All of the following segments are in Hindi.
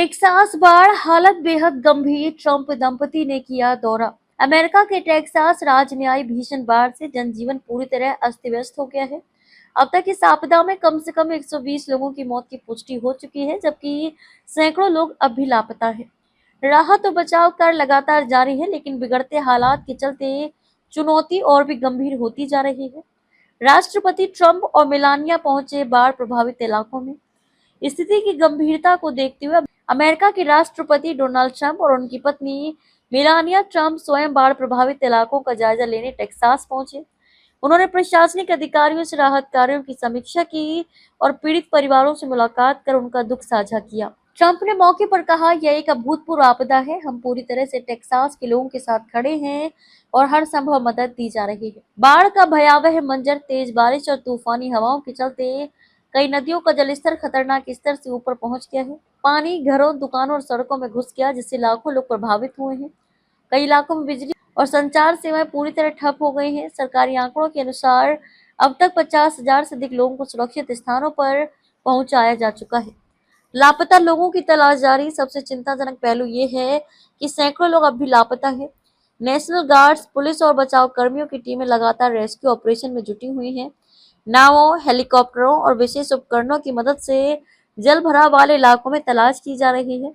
टेक्सास बाढ़ हालत बेहद गंभीर, ट्रंप दंपति ने किया दौरा। अमेरिका के टेक्सास राज्य में आई भीषण बाढ़ से जनजीवन पूरी तरह अस्त व्यस्त हो गया है। अब तक इस आपदा में कम से कम 120 लोगों की मौत की पुष्टि हो चुकी है, जबकि सैकड़ों लोग अब भी लापता हैं। राहत और बचाव कार्य लगातार जारी है, लेकिन बिगड़ते हालात के चलते चुनौती और भी गंभीर होती जा रही है। राष्ट्रपति ट्रंप और मेलानिया पहुंचे बाढ़ प्रभावित इलाकों में। स्थिति की गंभीरता को देखते हुए अमेरिका के राष्ट्रपति डोनाल्ड ट्रंप और उनकी पत्नी मेलानिया ट्रंप स्वयं बाढ़ प्रभावित इलाकों का जायजा लेने टेक्सास पहुंचे। उन्होंने प्रशासनिक अधिकारियों से राहत कार्यों की समीक्षा की और पीड़ित परिवारों से मुलाकात कर उनका दुख साझा किया। ट्रंप ने मौके पर कहा, यह एक अभूतपूर्व आपदा है। हम पूरी तरह से टेक्सास के लोगों के साथ खड़े हैं और हर संभव मदद दी जा रही है। बाढ़ का भयावह मंजर, तेज बारिश और तूफानी हवाओं के चलते कई नदियों का जलस्तर खतरनाक स्तर से ऊपर पहुंच गया है। पानी घरों, दुकानों और सड़कों में घुस गया, जिससे लाखों लोग प्रभावित हुए हैं। कई इलाकों में बिजली और संचार सेवाएं पूरी तरह ठप हो गई हैं। सरकारी आंकड़ों के अनुसार अब तक 50,000 से अधिक लोगों को सुरक्षित स्थानों पर पहुंचाया जा चुका है। लापता लोगों की तलाश जारी। सबसे चिंताजनक पहलू ये है कि सैकड़ों लोग अब भी लापता हैं। नेशनल गार्ड्स, पुलिस और बचाव कर्मियों की टीमें लगातार रेस्क्यू ऑपरेशन में जुटी हुई हैं। नावों, हेलीकॉप्टरों और विशेष उपकरणों की मदद से जल भराव वाले इलाकों में तलाश की जा रही है।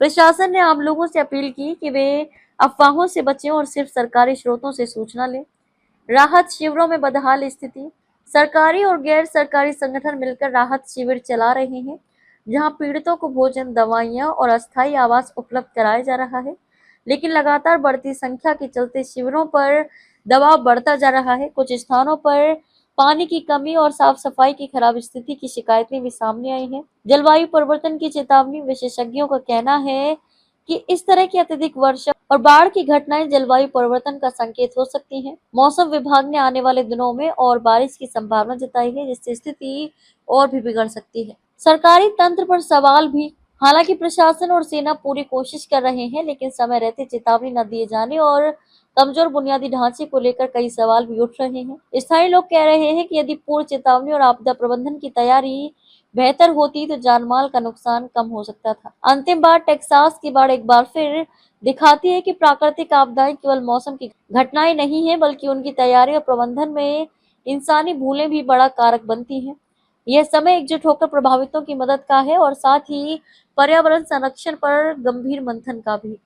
प्रशासन ने आम लोगों से अपील की कि वे अफवाहों से बचें और सिर्फ सरकारी स्रोतों से सूचना लें। राहत शिविरों में बदहाल स्थिति। सरकारी और गैर सरकारी संगठन मिलकर राहत शिविर चला रहे हैं, जहां पीड़ितों को भोजन, दवाइयां और अस्थायी आवास उपलब्ध कराया जा रहा है। लेकिन लगातार बढ़ती संख्या के चलते शिविरों पर दबाव बढ़ता जा रहा है। कुछ स्थानों पर पानी की कमी और साफ सफाई की खराब स्थिति की शिकायतें भी सामने आई हैं। जलवायु परिवर्तन की चेतावनी। विशेषज्ञों का कहना है कि इस तरह की अत्यधिक वर्षा और बाढ़ की घटनाएं जलवायु परिवर्तन का संकेत हो सकती हैं। मौसम विभाग ने आने वाले दिनों में और बारिश की संभावना जताई है, जिससे स्थिति और भी बिगड़ सकती है। सरकारी तंत्र पर सवाल भी। हालांकि प्रशासन और सेना पूरी कोशिश कर रहे हैं, लेकिन समय रहते चेतावनी न दिए जाने और कमजोर बुनियादी ढांचे को लेकर कई सवाल भी उठ रहे हैं। स्थानीय लोग कह रहे हैं कि यदि पूर्व चेतावनी और आपदा प्रबंधन की तैयारी बेहतर होती तो जानमाल का नुकसान कम हो सकता था। अंतिम बार टेक्सास की बाढ़ एक बार फिर दिखाती है कि प्राकृतिक आपदाएं केवल मौसम की घटनाएं नहीं है, बल्कि उनकी तैयारी और प्रबंधन में इंसानी भूलें भी बड़ा कारक बनती हैं। यह समय एकजुट होकर प्रभावितों की मदद का है और साथ ही पर्यावरण संरक्षण पर गंभीर मंथन का भी।